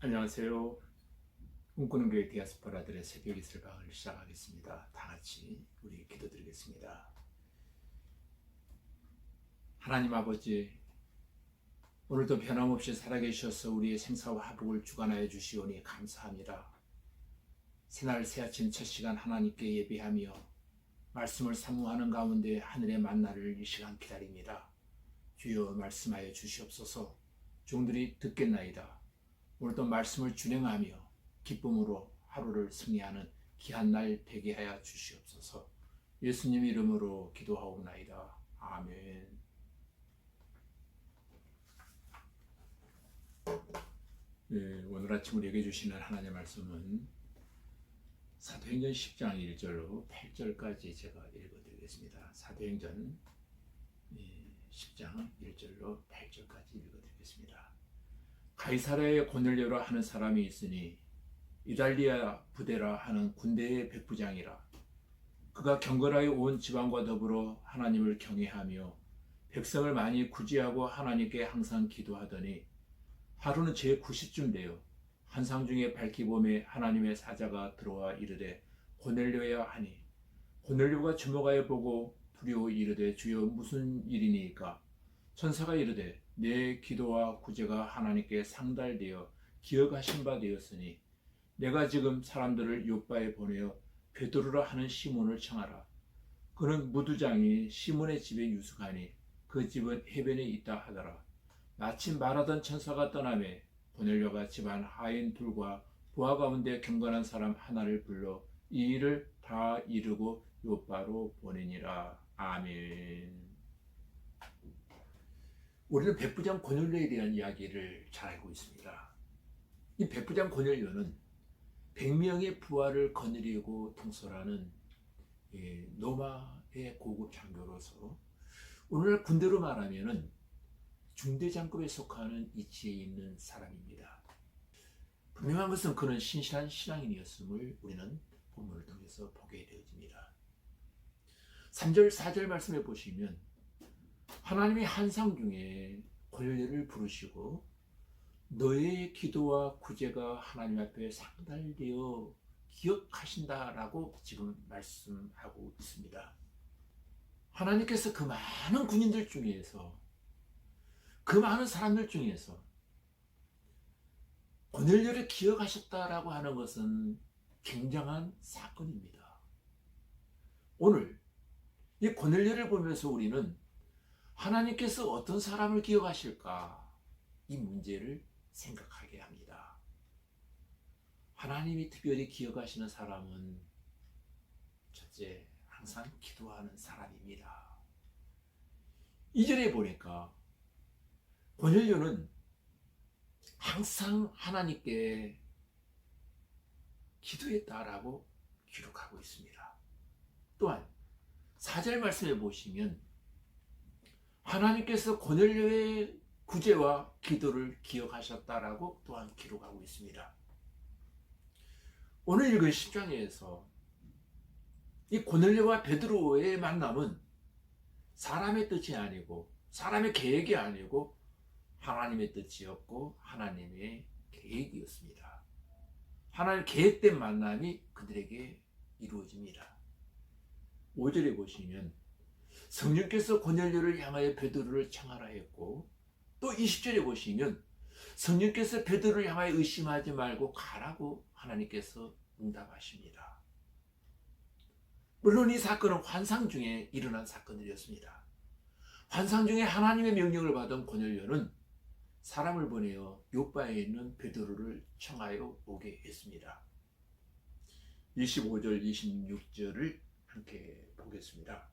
안녕하세요. 꿈꾸는 교회 디아스포라들의 새벽 이슬방을 시작하겠습니다. 다 같이 우리 기도드리겠습니다. 하나님 아버지, 오늘도 변함없이 살아계셔서 우리의 생사와 화복을 주관하여 주시오니 감사합니다. 새날 새아침 첫 시간 하나님께 예배하며 말씀을 사모하는 가운데 하늘의 만나를 이 시간 기다립니다. 주여 말씀하여 주시옵소서. 종들이 듣겠나이다. 오늘도 말씀을 준행하며 기쁨으로 하루를 승리하는 귀한 날 되게 하여 주시옵소서. 예수님 이름으로 기도하옵나이다. 아멘. 네, 오늘 아침 우리에게 주시는 하나님의 말씀은 사도행전 10장 1절로 8절까지 제가 읽어드리겠습니다. 사도행전 10장 1절로 8절까지 읽어드리겠습니다. 가이사랴에 고넬료라 하는 사람이 있으니 이달리아 부대라 하는 군대의 백부장이라. 그가 경건하여 온 지방과 더불어 하나님을 경외하며 백성을 많이 구제하고 하나님께 항상 기도하더니 하루는 제9시쯤 되어 환상 중에 밝히 보매 하나님의 사자가 들어와 이르되 고넬료야 하니 고넬료가 주목하여 보고 두려워 이르되 주여 무슨 일이니까? 천사가 이르되 내 기도와 구제가 하나님께 상달되어 기억하신 바 되었으니 내가 지금 사람들을 요바에 보내어 베드로라 하는 시몬을 청하라. 그는 무두장이 시몬의 집에 유숙하니 그 집은 해변에 있다 하더라. 마침 말하던 천사가 떠나매 고넬료가 집안 하인 둘과 부하 가운데 경건한 사람 하나를 불러 이 일을 다 이루고 요바로 보내니라. 아멘. 우리는 백부장 고넬료에 대한 이야기를 잘 알고 있습니다. 이 백부장 고넬료는 100명의 부하를 거느리고 통솔하는 로마의 고급 장교로서 오늘날 군대로 말하면 중대장급에 속하는 위치에 있는 사람입니다. 분명한 것은 그는 신실한 신앙인이었음을 우리는 본문을 통해서 보게 되어집니다. 3절 4절 말씀해 보시면 하나님이 환상 중에 고넬료를 부르시고 너의 기도와 구제가 하나님 앞에 상달되어 기억하신다라고 지금 말씀하고 있습니다. 하나님께서 그 많은 군인들 중에서 그 많은 사람들 중에서 고넬료를 기억하셨다라고 하는 것은 굉장한 사건입니다. 오늘 이 고넬료를 보면서 우리는 하나님께서 어떤 사람을 기억하실까? 이 문제를 생각하게 합니다. 하나님이 특별히 기억하시는 사람은 첫째, 항상 기도하는 사람입니다. 2절에 보니까 고넬료는 항상 하나님께 기도했다라고 기록하고 있습니다. 또한 4절 말씀에 보시면 하나님께서 고넬료의 구제와 기도를 기억하셨다라고 또한 기록하고 있습니다. 오늘 읽은 10장에서 이 고넬료와 베드로의 만남은 사람의 뜻이 아니고 사람의 계획이 아니고 하나님의 뜻이었고 하나님의 계획이었습니다. 하나님 계획된 만남이 그들에게 이루어집니다. 5절에 보시면 성령께서 고넬료를 향하여 베드로를 청하라 했고 또 20절에 보시면 성령께서 베드로를 향하여 의심하지 말고 가라고 하나님께서 응답하십니다. 물론 이 사건은 환상 중에 일어난 사건들이었습니다. 환상 중에 하나님의 명령을 받은 고넬료는 사람을 보내어 요바에 있는 베드로를 청하여 오게 했습니다. 25절 26절을 함께 보겠습니다.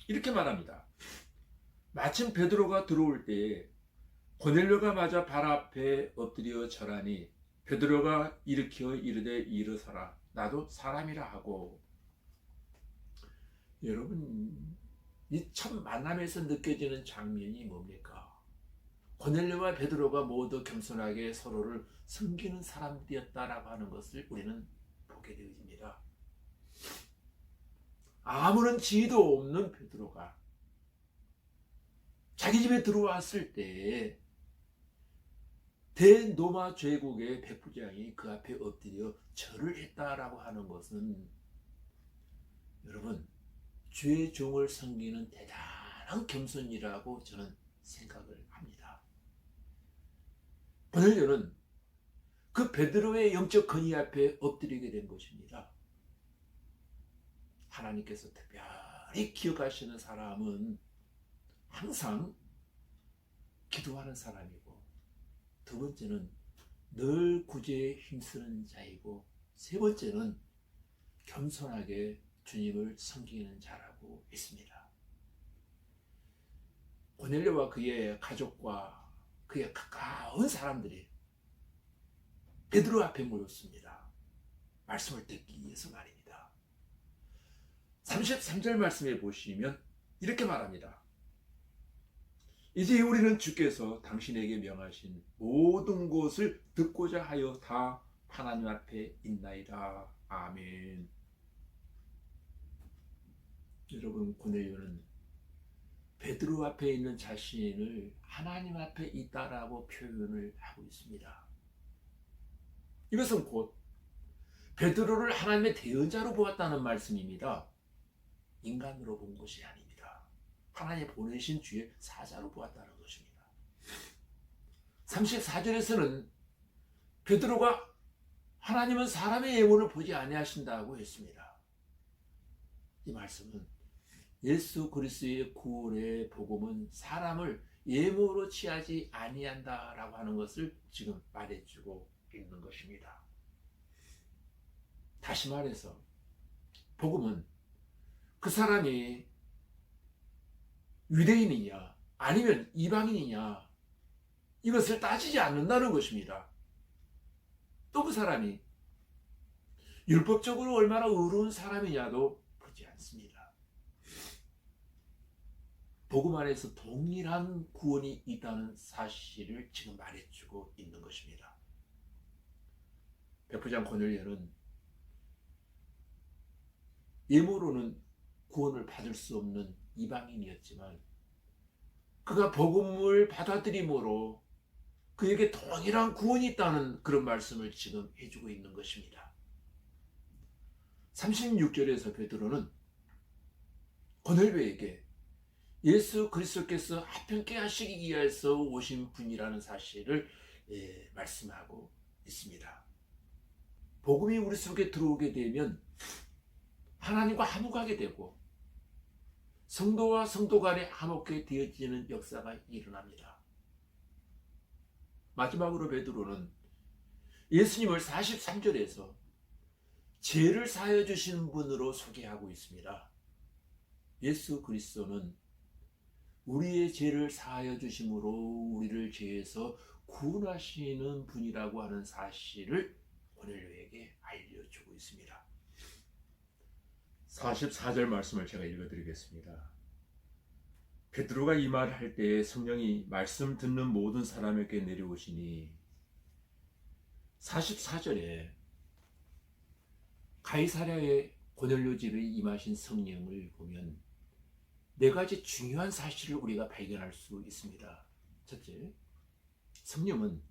이렇게 말합니다. 마침 베드로가 들어올 때에 고넬료가 맞아 발 앞에 엎드려 절하니 베드로가 일으켜 이르되 일어서라 나도 사람이라 하고. 여러분, 이 첫 만남에서 느껴지는 장면이 뭡니까? 고넬료와 베드로가 모두 겸손하게 서로를 섬기는 사람들이었다라고 하는 것을 우리는 보게 되어집니다. 아무런 지위도 없는 베드로가 자기 집에 들어왔을 때 대노마 제국의 백부장이 그 앞에 엎드려 절을 했다라고 하는 것은 여러분 주의 종을 섬기는 대단한 겸손이라고 저는 생각을 합니다. 고넬료는 그 베드로의 영적 권위 앞에 엎드리게 된 것입니다. 하나님께서 특별히 기억하시는 사람은 항상 기도하는 사람이고, 두 번째는 늘 구제에 힘쓰는 자이고, 세 번째는 겸손하게 주님을 섬기는 자라고 했습니다. 고넬료와 그의 가족과 그의 가까운 사람들이 베드로 앞에 모였습니다. 말씀을 듣기 위해서 말입니다. 33절 말씀에 보시면 이렇게 말합니다. 이제 우리는 주께서 당신에게 명하신 모든 것을 듣고자 하여 다 하나님 앞에 있나이다. 아멘. 여러분, 고넬료는 베드로 앞에 있는 자신을 하나님 앞에 있다라고 표현을 하고 있습니다. 이것은 곧 베드로를 하나님의 대언자로 보았다는 말씀입니다. 인간으로 본 것이 아닙니다. 하나님 보내신 주의 사자로 보았다는 것입니다. 34절에서는 베드로가 하나님은 사람의 예물을 보지 아니하신다고 했습니다. 이 말씀은 예수 그리스도의 구원의 복음은 사람을 예물로 취하지 아니한다라고 하는 것을 지금 말해주고 있는 것입니다. 다시 말해서 복음은 그 사람이 유대인이냐 아니면 이방인이냐 이것을 따지지 않는다는 것입니다. 또 그 사람이 율법적으로 얼마나 의로운 사람이냐도 보지 않습니다. 복음 안에서 동일한 구원이 있다는 사실을 지금 말해주고 있는 것입니다. 백부장 고넬료는 예물로는 구원을 받을 수 없는 이방인이었지만 그가 복음을 받아들임으로 그에게 동일한 구원이 있다는 그런 말씀을 지금 해주고 있는 것입니다. 36절에서 베드로는 고넬료에게 예수 그리스도께서 화평케 하시기 위해서 오신 분이라는 사실을 말씀하고 있습니다. 복음이 우리 속에 들어오게 되면 하나님과 화목하게 되고 성도와 성도 간에 화목하게 되어지는 역사가 일어납니다. 마지막으로 베드로는 예수님을 43절에서 죄를 사하여 주시는 분으로 소개하고 있습니다. 예수 그리스도는 우리의 죄를 사하여 주심으로 우리를 죄에서 구원하시는 분이라고 하는 사실을 고넬료에게 알려주고 있습니다. 44절 말씀을 제가 읽어드리겠습니다. 베드로가 이 말을 할 때에 성령이 말씀 듣는 모든 사람에게 내려오시니 44절에 가이사랴의 고넬료 집에 임하신 성령을 보면 네 가지 중요한 사실을 우리가 발견할 수 있습니다. 첫째, 성령은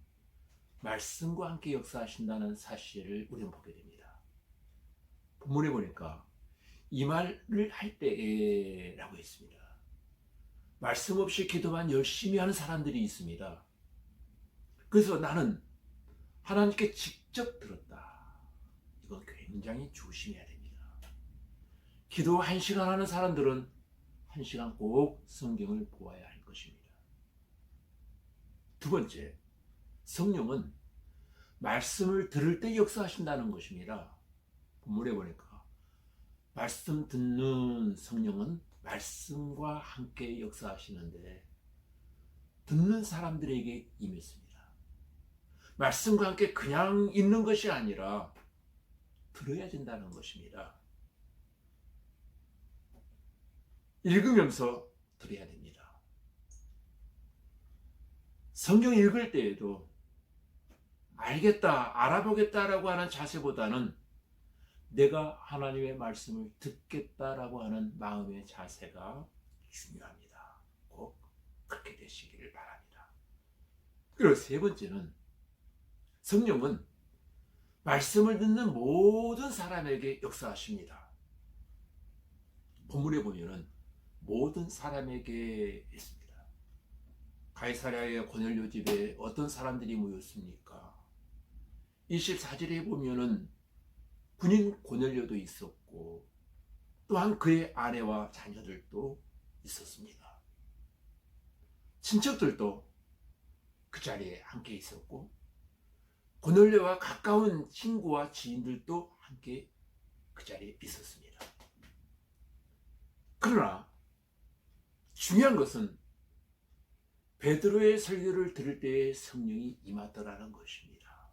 말씀과 함께 역사하신다는 사실을 우리는 보게 됩니다. 본문에 보니까 이 말을 할 때에 라고 했습니다. 말씀 없이 기도만 열심히 하는 사람들이 있습니다. 그래서 나는 하나님께 직접 들었다. 이건 굉장히 조심해야 됩니다. 기도 1시간 하는 사람들은 1시간 꼭 성경을 보아야 할 것입니다. 두 번째, 성령은 말씀을 들을 때 역사하신다는 것입니다. 본문에 보니까 말씀 듣는 성령은 말씀과 함께 역사하시는데 듣는 사람들에게 임했습니다. 말씀과 함께 그냥 있는 것이 아니라 들어야 된다는 것입니다. 읽으면서 들어야 됩니다. 성경 읽을 때에도 알겠다, 알아보겠다라고 하는 자세보다는 내가 하나님의 말씀을 듣겠다라고 하는 마음의 자세가 중요합니다. 꼭 그렇게 되시기를 바랍니다. 그리고 세 번째는 성령은 말씀을 듣는 모든 사람에게 역사하십니다. 본문에 보면은 모든 사람에게 했습니다. 가이사랴의 고넬료 집에 어떤 사람들이 모였습니까? 24절에 보면은 군인 고넬료도 있었고 또한 그의 아내와 자녀들도 있었습니다. 친척들도 그 자리에 함께 있었고 고넬료와 가까운 친구와 지인들도 함께 그 자리에 있었습니다. 그러나 중요한 것은 베드로의 설교를 들을 때에 성령이 임하더라는 것입니다.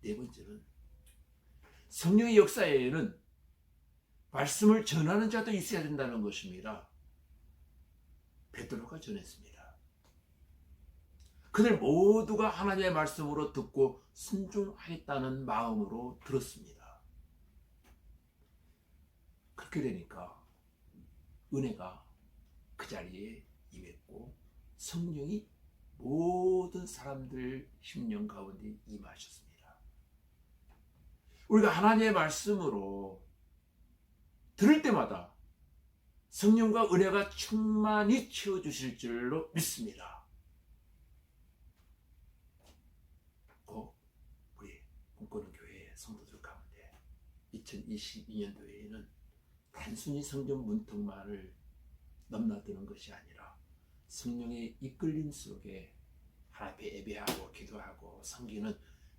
네 번째는 성령의 역사에는 말씀을 전하는 자도 있어야 된다는 것입니다. 베드로가 전했습니다. 그들 모두가 하나님의 말씀으로 듣고 순종하겠다는 마음으로 들었습니다. 그렇게 되니까 은혜가 그 자리에 임했고 성령이 모든 사람들 심령 가운데 임하셨습니다. 우리가 하나님의 말씀으로 들을 때마다 성령과 은혜가 충만히 채워주실 줄로 믿습니다. 꼭 우리 꿈꾸는 교회 성도들 가운데 2022년도에는 단순히 성경 문턱만을 넘나드는 것이 아니라 성령의 이끌림 속에 하나님 앞에 예배하고 기도하고 섬기는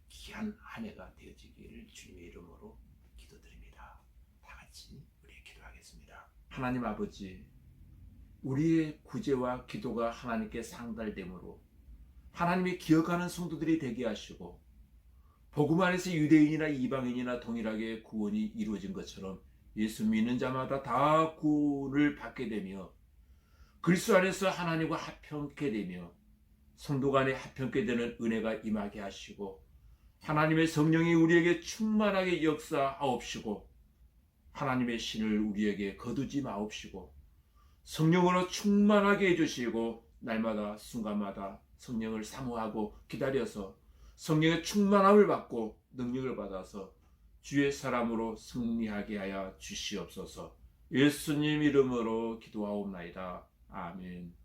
귀한 한 해가 되어지기를 주님의 이름으로 기도드립니다. 다 같이 우리 기도하겠습니다. 하나님 아버지, 우리의 구제와 기도가 하나님께 상달됨으로 하나님이 기억하는 성도들이 되게 하시고 복음 안에서 유대인이나 이방인이나 동일하게 구원이 이루어진 것처럼 예수 믿는 자마다 다 구원을 받게 되며 그리스도 안에서 하나님과 합평케 되며 성도 간에 합평케 되는 은혜가 임하게 하시고 하나님의 성령이 우리에게 충만하게 역사하옵시고 하나님의 신을 우리에게 거두지 마옵시고 성령으로 충만하게 해주시고 날마다 순간마다 성령을 사모하고 기다려서 성령의 충만함을 받고 능력을 받아서 주의 사람으로 승리하게 하여 주시옵소서. 예수님 이름으로 기도하옵나이다. 아멘.